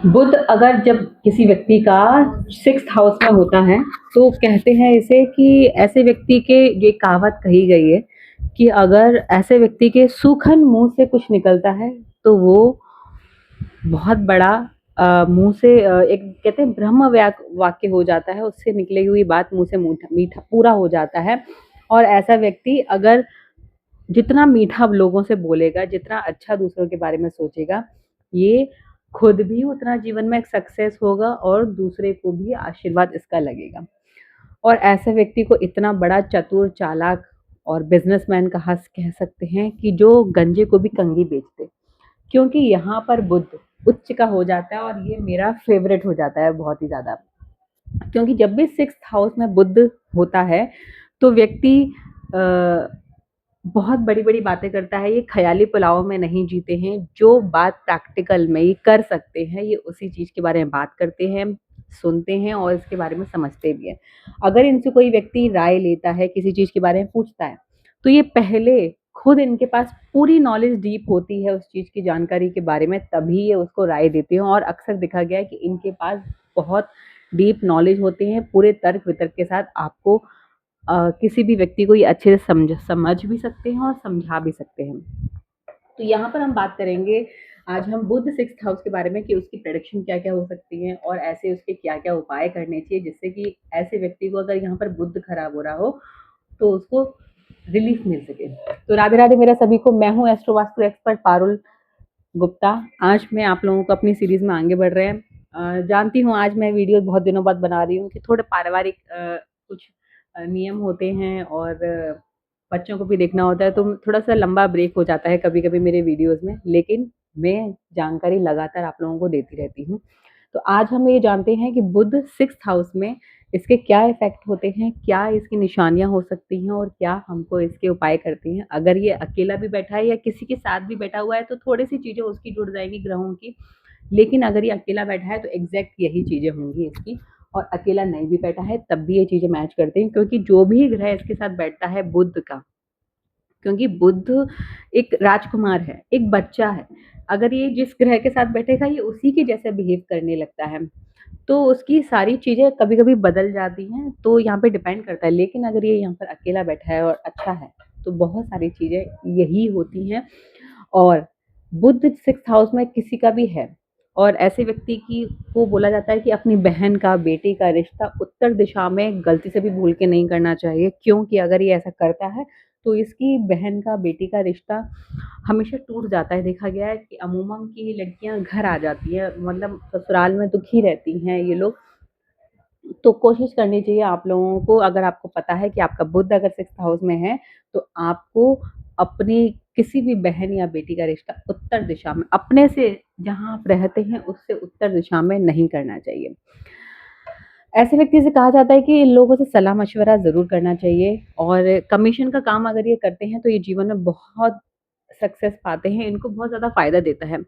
बुध अगर जब किसी व्यक्ति का 6th हाउस में होता है तो कहते हैं इसे कि ऐसे व्यक्ति के, ये कहावत कही गई है कि अगर ऐसे व्यक्ति के सूखन मुंह से कुछ निकलता है तो वो बहुत बड़ा मुंह से एक कहते हैं ब्रह्म वाक्य हो जाता है, उससे निकली हुई बात मुंह से मीठा मीठा पूरा हो जाता है। और ऐसा व्यक्ति अगर जितना मीठा लोगों से बोलेगा, जितना अच्छा दूसरों के बारे में सोचेगा, ये खुद भी उतना जीवन में एक सक्सेस होगा और दूसरे को भी आशीर्वाद इसका लगेगा। और ऐसे व्यक्ति को इतना बड़ा चतुर, चालाक और बिजनेसमैन कह सकते हैं कि जो गंजे को भी कंघी बेचते। क्योंकि यहाँ पर बुध उच्च का हो जाता है और ये मेरा फेवरेट हो जाता है बहुत ही ज़्यादा। क्योंकि जब भी 6th हाउस में बुध होता है तो व्यक्ति अ, बहुत बड़ी-बड़ी बातें करता है, ये ख़याली पुलाव में नहीं जीते हैं, जो बात प्रैक्टिकल में ये कर सकते हैं, ये उसी चीज़ के बारे में बात करते हैं, सुनते हैं और इसके बारे में समझते भी हैं। अगर इनसे कोई व्यक्ति राय लेता है, किसी चीज़ के बारे में पूछता है, तो ये पहले खुद इनके पास पूरी नॉलेज डीप होती है उस चीज़ की जानकारी के बारे में, तभी ये उसको राय देते हैं। और अक्सर देखा गया है कि इनके पास बहुत डीप नॉलेज होते हैं, पूरे तर्क-वितर्क के साथ आपको किसी भी व्यक्ति को ये अच्छे से समझ भी सकते हैं और समझा भी सकते हैं। तो यहाँ पर हम बात करेंगे आज हम बुध 6th हाउस के बारे में कि उसकी प्रेडिक्शन क्या-क्या हो सकती है और ऐसे उसके क्या-क्या उपाय करने चाहिए जिससे कि ऐसे व्यक्ति को अगर यहाँ पर बुध खराब हो रहा हो तो उसको रिलीफ मिल सके। तो राधे-राधे मेरा सभी को, मैं हूँ एस्ट्रो वास्तु एक्सपर्ट पारुल गुप्ता। आज मैं आप लोगों को अपनी सीरीज़ में आगे बढ़ रहे हैं। जानती हूँ आज मैं वीडियो बहुत दिनों बाद बना रही हूँ कि थोड़े पारिवारिक कुछ नियम होते हैं और बच्चों को भी देखना होता है, तो थोड़ा-सा लंबा ब्रेक हो जाता है कभी-कभी मेरे वीडियोज़ में, लेकिन मैं जानकारी लगातार आप लोगों को देती रहती हूँ। तो आज हम ये जानते हैं कि बुध 6th हाउस में इसके क्या इफ़ेक्ट होते हैं, क्या इसकी निशानियाँ हो सकती हैं और क्या हमको इसके उपाय करती हैं। अगर ये अकेला भी बैठा है या किसी के साथ भी बैठा हुआ है तो थोड़ी-सी चीज़ें उसकी जुड़ जाएँगी ग्रहों की, लेकिन अगर ये अकेला बैठा है तो एग्ज़ैक्ट यही चीज़ें होंगी इसकी। और अकेला नहीं भी बैठा है तब भी ये चीज़ें मैच करती हैं, क्योंकि जो भी ग्रह इसके साथ बैठता है बुध का, क्योंकि बुध एक राजकुमार है, एक बच्चा है। अगर ये जिस ग्रह के साथ बैठेगा ये उसी के जैसा बिहेव करने लगता है। तो उसकी सारी चीज़ें कभी-कभी बदल जाती हैं, तो यहाँ पे डिपेंड करता है। लेकिन अगर ये यहाँ पर अकेला बैठा है और अच्छा है, तो बहुत सारी चीज़ें यही होती हैं। और बुध 6th हाउस में किसी का भी है और ऐसे व्यक्ति की को बोला जाता है कि अपनी बहन का, बेटी का रिश्ता उत्तर दिशा में गलती से भी भूल के नहीं करना चाहिए, क्योंकि अगर ये ऐसा करता है, तो इसकी बहन का, बेटी का रिश्ता हमेशा टूट जाता है। देखा गया है कि अमूमन की लड़कियाँ घर आ जाती हैं, मतलब ससुराल में दुखी रहती हैं ये लोग। तो कोशिश करनी चाहिए आप लोगों को, अगर आपको पता है कि आपका बुध अगर 6th हाउस में है, तो आपको अपनी किसी भी बहन या बेटी का रिश्ता उत्तर दिशा में, अपने से जहाँ आप रहते हैं उससे उत्तर दिशा में नहीं करना चाहिए। ऐसे व्यक्ति से कहा जाता है कि इन लोगों से सलाह-मशवरा ज़रूर करना चाहिए और कमीशन का काम अगर ये करते हैं तो ये जीवन में बहुत सक्सेस पाते हैं, इनको बहुत ज़्यादा फ़ायदा देता है।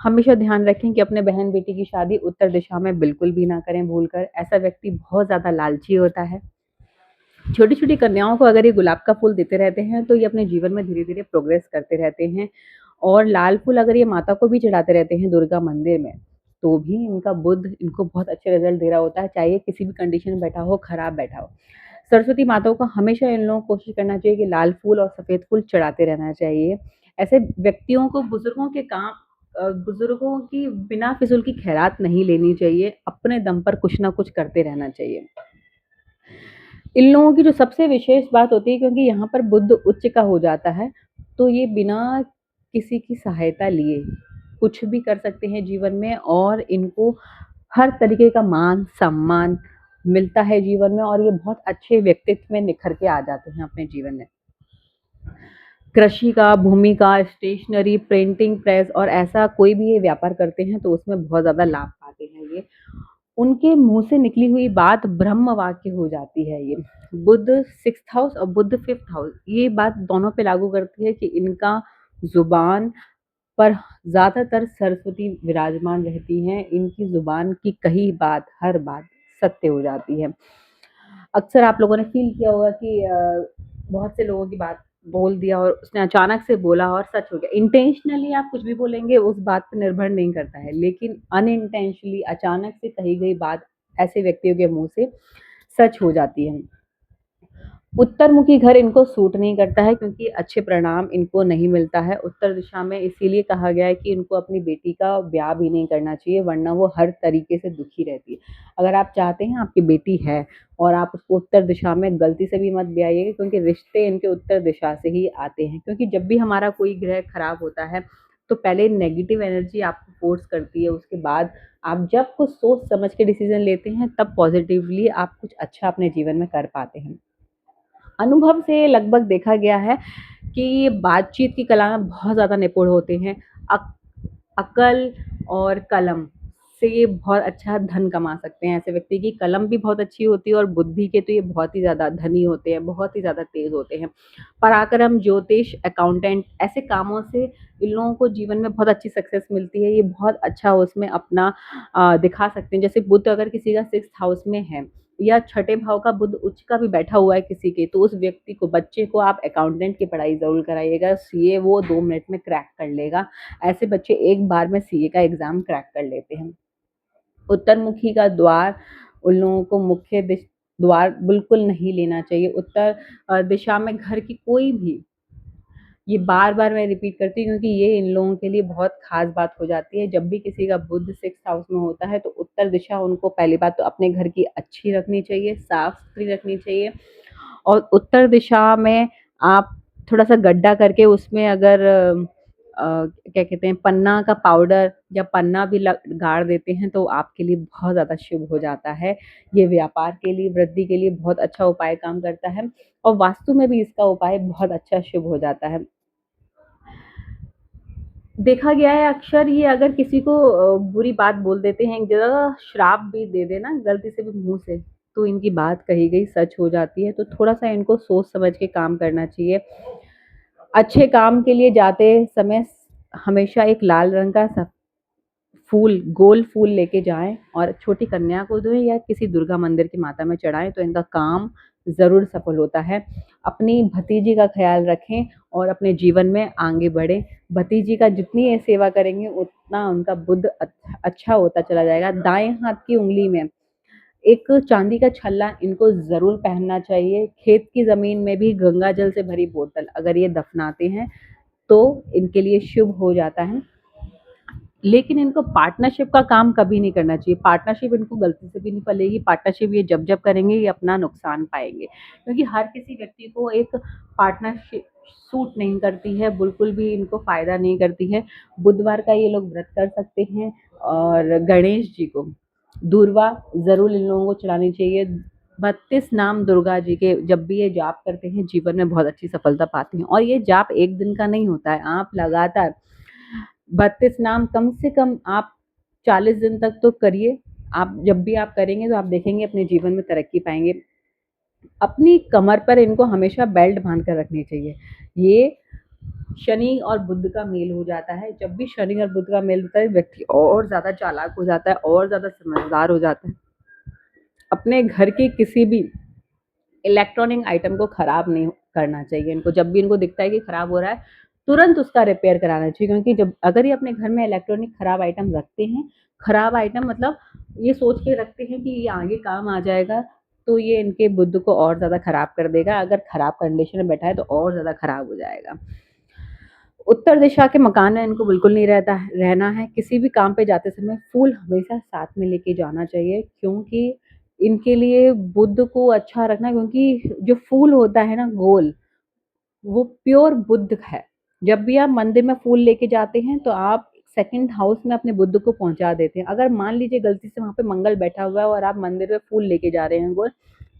हमेशा ध्यान रखें कि अपने बहन-बेटी की शादी उत्तर दिशा में बिल्कुल भी ना करें भूलकर, ऐसा व्यक्ति बहुत ज़्यादा लालची होता है। छोटी-छोटी कन्याओं को अगर ये गुलाब का फूल देते रहते हैं, तो ये अपने जीवन में धीरे-धीरे प्रोग्रेस करते रहते हैं। और लाल फूल अगर ये माता को भी चढ़ाते रहते हैं दुर्गा मंदिर में, तो भी इनका बुध इनको बहुत अच्छे रिज़ल्ट दे रहा होता है, चाहे ये किसी भी कंडीशन में बैठा हो, खराब बैठा हो। सरस्वती माताओं को हमेशा इन लोगों को कोशिश करना चाहिए कि लाल फूल और सफ़ेद फूल चढ़ाते रहना चाहिए। ऐसे व्यक्तियों को बुज़ुर्गों की बिना फ़िज़ूल की खैरात नहीं लेनी चाहिए, अपने दम पर कुछ ना कुछ करते रहना चाहिए। इन लोगों की जो सबसे विशेष बात होती है, क्योंकि यहाँ पर बुध उच्च का हो जाता है, तो ये बिना किसी की सहायता लिए कुछ भी कर सकते हैं जीवन में और इनको हर तरीके का मान-सम्मान मिलता है जीवन में और ये बहुत अच्छे व्यक्तित्व में निखर के आ जाते हैं अपने जीवन में। कृषि का, भूमि का, स्टेशनरी, प्रिंटिंग प्रेस और ऐसा कोई भी ये व्यापार करते हैं तो उसमें बहुत ज़्यादा लाभ पाते हैं ये। उनके मुँह से निकली हुई बात ब्रह्म वाक्य हो जाती है ये। बुध 6th हाउस और बुध 5th हाउस, ये बात दोनों पे लागू करती है कि इनका ज़ुबान पर ज़्यादातर सरस्वती विराजमान रहती हैं। इनकी ज़ुबान की कही बात, हर बात सत्य हो जाती है। अक्सर आप लोगों ने फ़ील किया होगा कि बहुत से लोगों की बात बोल दिया और उसने अचानक से बोला और सच हो गया। इंटेंशनली आप कुछ भी बोलेंगे उस बात पे निर्भर नहीं करता है, लेकिन अनइंटेंशनली अचानक से कही गई बात ऐसे व्यक्तियों के मुँह से सच हो जाती है। उत्तरमुखी घर इनको सूट नहीं करता है क्योंकि अच्छे परिणाम इनको नहीं मिलता है उत्तर दिशा में, इसीलिए कहा गया है कि इनको अपनी बेटी का ब्याह भी नहीं करना चाहिए वरना वो हर तरीके से दुखी रहती है। अगर आप चाहते हैं आपकी बेटी है और आप उसको उत्तर दिशा में गलती से भी मत ब्याइएगा क्योंकि रिश्ते इनके उत्तर दिशा से ही आते हैं, क्योंकि जब भी हमारा कोई ग्रह खराब होता है तो पहले नेगेटिव एनर्जी आपको फोर्स करती है, उसके बाद आप जब कुछ सोच समझ के डिसीजन लेते हैं तब पॉजिटिवली आप कुछ अच्छा अपने जीवन में कर पाते हैं। अनुभव से लगभग देखा गया है कि ये बातचीत की कला में बहुत ज़्यादा निपुण होते हैं। अक अकल और कलम से ये बहुत अच्छा धन कमा सकते हैं। ऐसे व्यक्ति की कलम भी बहुत अच्छी होती है और बुद्धि के तो ये बहुत ही ज़्यादा धनी होते हैं, बहुत ही ज़्यादा तेज़ होते हैं। पराक्रम, ज्योतिष, अकाउंटेंट ऐसे कामों से इन लोगों को जीवन में बहुत अच्छी सक्सेस मिलती है। ये बहुत अच्छा उसमें अपना दिखा सकते हैं। जैसे बुध अगर किसी का 6th हाउस में है या छठे भाव का बुध उच्च का भी बैठा हुआ है किसी के, तो उस व्यक्ति को, बच्चे को आप अकाउंटेंट की पढ़ाई ज़रूर कराइएगा। सीए वो 2 मिनट में क्रैक कर लेगा। ऐसे बच्चे एक बार में सीए का एग्ज़ाम क्रैक कर लेते हैं। उत्तरमुखी का द्वार उन लोगों को मुख्य द्वार बिल्कुल नहीं लेना चाहिए। उत्तर दिशा में घर की कोई भी, ये बार-बार मैं रिपीट करती हूँ क्योंकि ये इन लोगों के लिए बहुत ख़ास बात हो जाती है। जब भी किसी का बुध 6th हाउस में होता है तो उत्तर दिशा उनको पहली बात तो अपने घर की अच्छी रखनी चाहिए, साफ-सुथरी रखनी चाहिए और उत्तर दिशा में आप थोड़ा-सा गड्ढा करके उसमें अगर क्या कहते हैं, पन्ना का पाउडर या पन्ना भी गाड़ देते हैं तो आपके लिए बहुत ज़्यादा शुभ हो जाता है। ये व्यापार के लिए, वृद्धि के लिए बहुत अच्छा उपाय काम करता है और वास्तु में भी इसका उपाय बहुत अच्छा शुभ हो जाता है। देखा गया है अक्सर ये अगर किसी को बुरी बात बोल देते हैं, एक जगह श्राप भी दे देना गलती से भी मुँह से, तो इनकी बात कही गई सच हो जाती है। तो थोड़ा-सा इनको सोच समझ के काम करना चाहिए। अच्छे काम के लिए जाते समय हमेशा एक लाल रंग का फूल, गोल फूल लेके जाएँ और छोटी कन्या को दें या किसी दुर्गा मंदिर की माता में चढ़ाएँ तो इनका काम ज़रूर सफल होता है। अपनी भतीजी का ख़्याल रखें और अपने जीवन में आगे बढ़ें। भतीजी का जितनी ये सेवा करेंगे उतना उनका बुद्ध अच्छा होता चला जाएगा। दाएँ हाथ की उँगली में एक चांदी का छल्ला इनको ज़रूर पहनना चाहिए। खेत की ज़मीन में भी गंगा जल से भरी बोतल अगर ये दफ़नाते हैं तो इनके लिए शुभ हो जाता है। लेकिन इनको पार्टनरशिप का काम कभी नहीं करना चाहिए। पार्टनरशिप इनको गलती से भी नहीं पलेगी। पार्टनरशिप ये जब-जब करेंगे ये अपना नुकसान पाएँगे। क्योंकि हर किसी व्यक्ति को एक पार्टनरशिप सूट नहीं करती है, बिल्कुल भी इनको फ़ायदा नहीं करती है। बुधवार का ये लोग व्रत कर सकते हैं और गणेश जी को दूर्वा ज़रूर इन लोगों को चढ़ानी चाहिए। 32 नाम दुर्गा जी के जब भी ये जाप करते हैं जीवन में बहुत अच्छी सफलता पाते हैं और ये जाप 1 दिन का नहीं होता है। आप लगातार 32 नाम कम से कम आप 40 दिन तक तो करिए। आप जब भी आप करेंगे तो आप देखेंगे अपने जीवन में तरक्की पाएँगे। अपनी कमर पर इनको हमेशा बेल्ट बाँध कर रखनी चाहिए। ये शनि और बुध का मेल हो जाता है। जब भी शनि और बुध का मेल होता है व्यक्ति और ज़्यादा चालाक हो जाता है और ज़्यादा समझदार हो जाता है। अपने घर के किसी भी इलेक्ट्रॉनिक आइटम को खराब नहीं करना चाहिए इनको। जब भी इनको दिखता है कि खराब हो रहा है, तुरंत उसका रिपेयर कराना चाहिए क्योंकि जब अगर ये अपने घर में इलेक्ट्रॉनिक खराब आइटम रखते हैं, खराब आइटम मतलब ये सोच के रखते हैं कि ये आगे काम आ जाएगा, तो ये इनके बुद्ध को और ज़्यादा खराब कर देगा। अगर खराब कंडीशन में बैठा है तो और ज़्यादा खराब हो जाएगा। उत्तर दिशा के मकान में इनको बिल्कुल नहीं रहना है। किसी भी काम पे जाते समय फूल हमेशा साथ में लेके जाना चाहिए क्योंकि इनके लिए बुध को अच्छा रखना, क्योंकि जो फूल होता है ना गोल, वो प्योर बुध है। जब भी आप मंदिर में फूल लेके जाते हैं तो आप 2nd हाउस में अपने बुध को पहुँचा देते हैं। अगर मान लीजिए गलती से वहाँ पे मंगल बैठा हुआ है और आप मंदिर में फूल लेके जा रहे हैं गोल,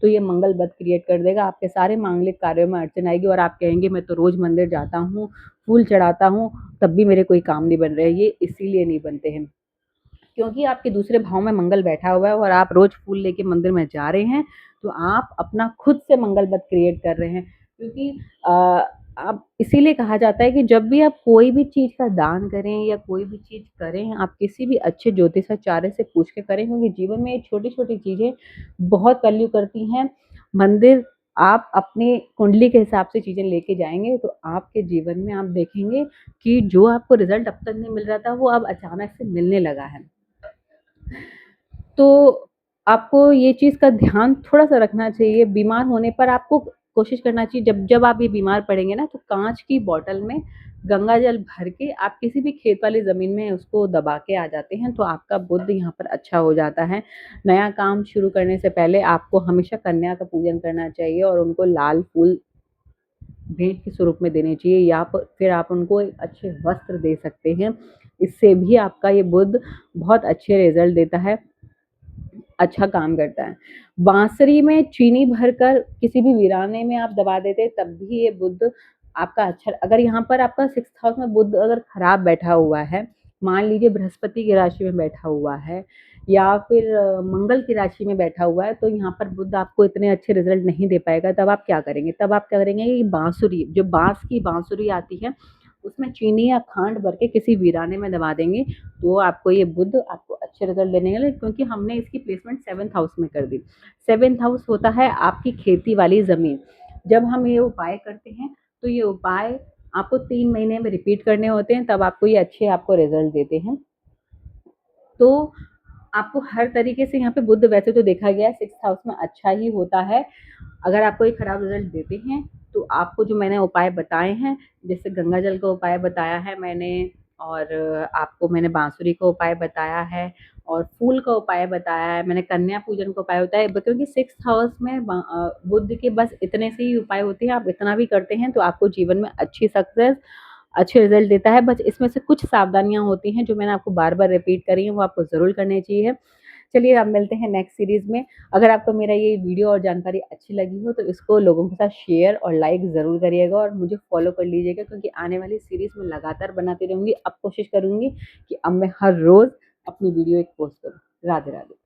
तो ये मंगल बद क्रिएट कर देगा। आपके सारे मांगलिक कार्यों में अड़चन आएगी और आप कहेंगे मैं तो रोज़ मंदिर जाता हूँ, फूल चढ़ाता हूँ, तब भी मेरे कोई काम नहीं बन रहे। ये इसीलिए नहीं बनते हैं क्योंकि आपके दूसरे भाव में मंगल बैठा हुआ है और आप रोज़ फूल लेके मंदिर में जा रहे हैं, तो आप अपना खुद से मंगल बद क्रिएट कर रहे हैं। क्योंकि आप इसीलिए कहा जाता है कि जब भी आप कोई भी चीज़ का दान करें या कोई भी चीज़ करें, आप किसी भी अच्छे ज्योतिषाचार्य से पूछ के करें क्योंकि जीवन में ये छोटी-छोटी चीज़ें बहुत वैल्यू करती हैं। मंदिर आप अपनी कुंडली के हिसाब से चीज़ें लेके जाएँगे तो आपके जीवन में आप देखेंगे कि जो आपको रिज़ल्ट अब तक नहीं मिल रहा था वो अब अचानक से मिलने लगा है। तो आपको ये चीज़ का ध्यान थोड़ा-सा रखना चाहिए, बीमार होने पर आपको कोशिश करना चाहिए जब जब आप ये बीमार पड़ेंगे ना तो काँच की बॉटल में गंगा जल भर के आप किसी भी खेत वाली ज़मीन में उसको दबा के आ जाते हैं, तो आपका बुध यहाँ पर अच्छा हो जाता है। नया काम शुरू करने से पहले आपको हमेशा कन्या का पूजन करना चाहिए और उनको लाल फूल भेंट के स्वरूप में देने चाहिए या फिर आप उनको एक अच्छे वस्त्र दे सकते हैं। इससे भी आपका ये बुध बहुत अच्छे रिज़ल्ट देता है। अच्छा काम करता है। बाँसुरी में चीनी भरकर किसी भी वीराने में आप दबा देते तब भी ये बुध आपका अच्छा अगर यहाँ पर आपका 6th हाउस में बुध अगर खराब बैठा हुआ है, मान लीजिए बृहस्पति की राशि में बैठा हुआ है या फिर मंगल की राशि में बैठा हुआ है, तो यहाँ पर बुध आपको इतने अच्छे रिज़ल्ट नहीं दे पाएगा। तब आप क्या करेंगे? तब आप क्या करेंगे कि बाँसुरी जो बाँस की बाँसुरी आती है, उसमें चीनी या खांड भर के किसी वीराने में दबा देंगे, तो आपको ये बुध आपको अच्छे रिज़ल्ट देने वाले क्योंकि हमने इसकी प्लेसमेंट 7th हाउस में कर दी। 7th हाउस होता है आपकी खेती वाली ज़मीन। जब हम ये उपाय करते हैं, तो ये उपाय आपको 3 महीने में रिपीट करने होते हैं, तब आपको ये अच्छे आपको रिज़ल्ट देते हैं। तो आपको हर तरीके से यहाँ पे बुध वैसे तो देखा गया है 6th हाउस में अच्छा ही होता है। अगर आपको ये खराब रिज़ल्ट देते हैं, तो आपको जो मैंने उपाय बताए हैं, जैसे गंगा जल का उपाय बताया है मैंने और आपको मैंने बाँसुरी का उपाय बताया है और फूल का उपाय बताया है, मैंने कन्या पूजन का उपाय बताया है क्योंकि 6th हाउस में बुध के बस इतने से ही उपाय होते हैं, आप इतना भी करते हैं तो आपको जीवन में अच्छी सक्सेस, अच्छे रिज़ल्ट देता है। बस इसमें से कुछ सावधानियाँ होती हैं जो मैंने आपको बार-बार रिपीट करी हैं, वो आपको ज़रूर करनी चाहिए। चलिए अब मिलते हैं नेक्स्ट सीरीज़ में। अगर आपको मेरा ये वीडियो और जानकारी अच्छी लगी हो तो इसको लोगों के साथ शेयर और लाइक ज़रूर करिएगा और मुझे फ़ॉलो कर लीजिएगा क्योंकि आने वाली सीरीज़ में लगातार बनाती रहूँगी। अब कोशिश करूँगी कि अब मैं हर रोज़ अपनी वीडियो एक पोस्ट करूँ। राधे, राधे।